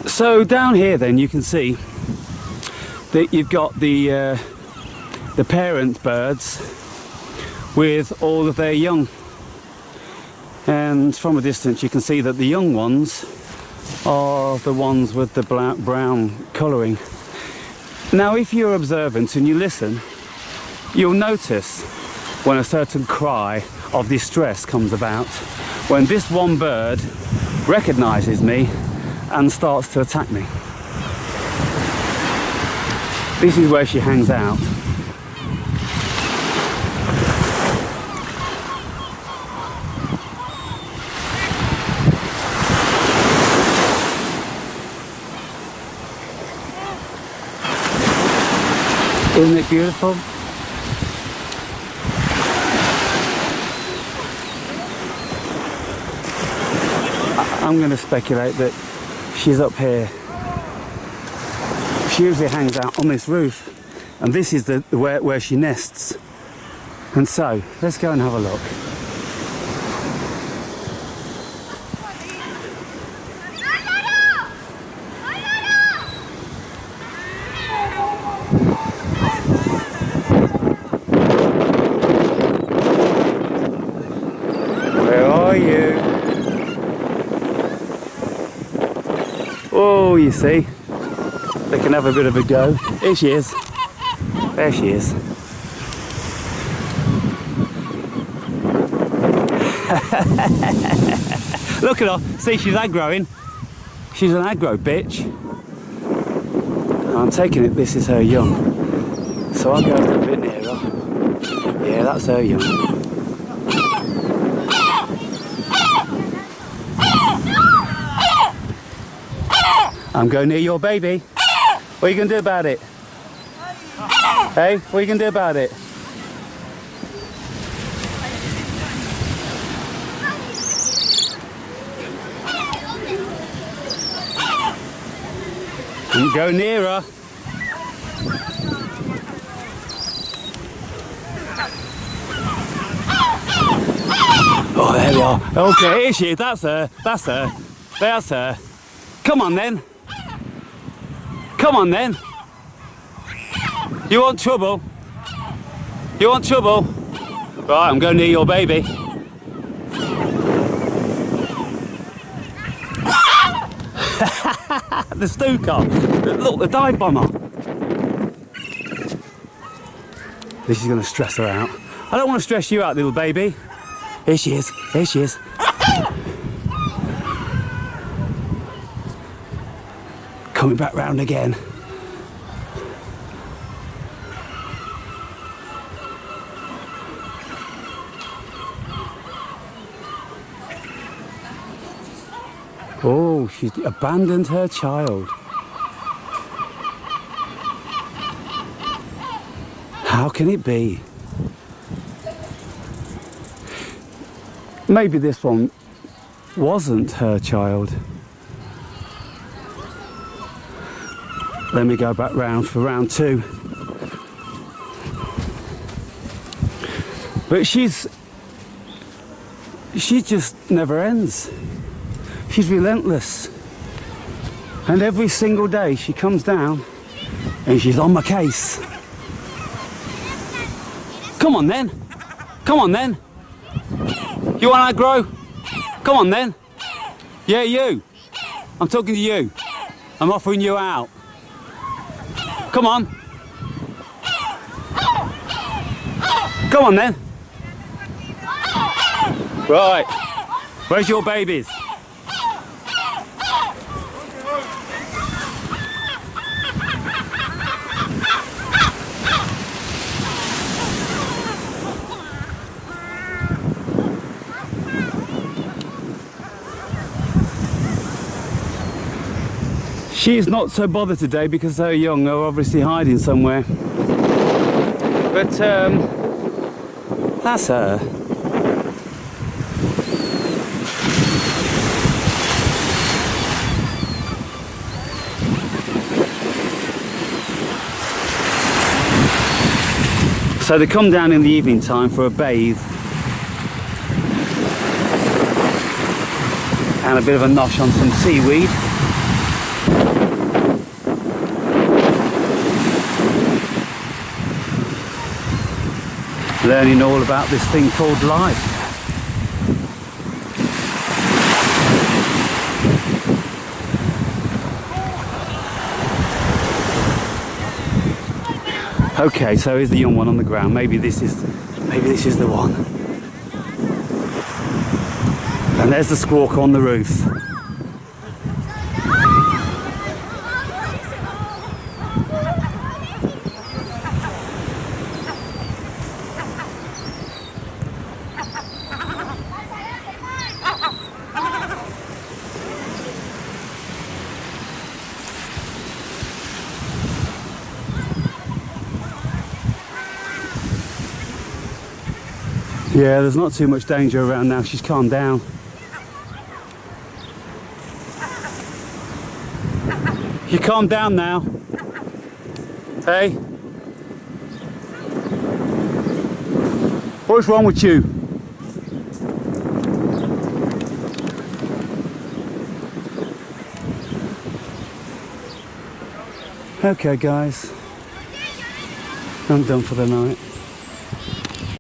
So down here then you can see that you've got the parent birds with all of their young, and from a distance you can see that the young ones are the ones with the brown colouring. Now if you're observant and you listen, you'll notice when a certain cry of distress comes about, when this one bird recognises me and starts to attack me. This is where she hangs out. Isn't it beautiful? I'm going to speculate that she's up here. She usually hangs out on this roof, and this is where she nests. And so, let's go and have a look. Where are you? Oh, you see, they can have a bit of a go. Here she is. There she is. Look at her. See, she's aggroing. She's an aggro bitch. I'm taking it this is her young. So I'll go a little bit nearer. Yeah, that's her young. I'm going near your baby. What are you going to do about it? Hey, what are you going to do about it? And go nearer. Oh, there we are. Okay, here she is. That's her. That's her. That's her. Come on then. Come on then. You want trouble? You want trouble? Right, I'm going near your baby. The Stuka. Look, the dive bomber. This is going to stress her out. I don't want to stress you out, little baby. Here she is. Here she is. Coming back round again. Oh, she's abandoned her child. How can it be? Maybe this one wasn't her child. Let me go back round for round two. But she just never ends. She's relentless. And every single day she comes down and she's on my case. Come on then. Come on then. You want aggro? Come on then. Yeah, you. I'm talking to you. I'm offering you out. Come on. Come on then. Right. Where's your babies? She's not so bothered today because her young are obviously hiding somewhere. But that's her. So they come down in the evening time for a bathe. And a bit of a nosh on some seaweed. Learning all about this thing called life. Okay, so here's the young one on the ground. Maybe this is the one. And there's the squawk on the roof. Yeah, there's not too much danger around now. She's calmed down. You calm down now. Hey? What's wrong with you? Okay guys, I'm done for the night.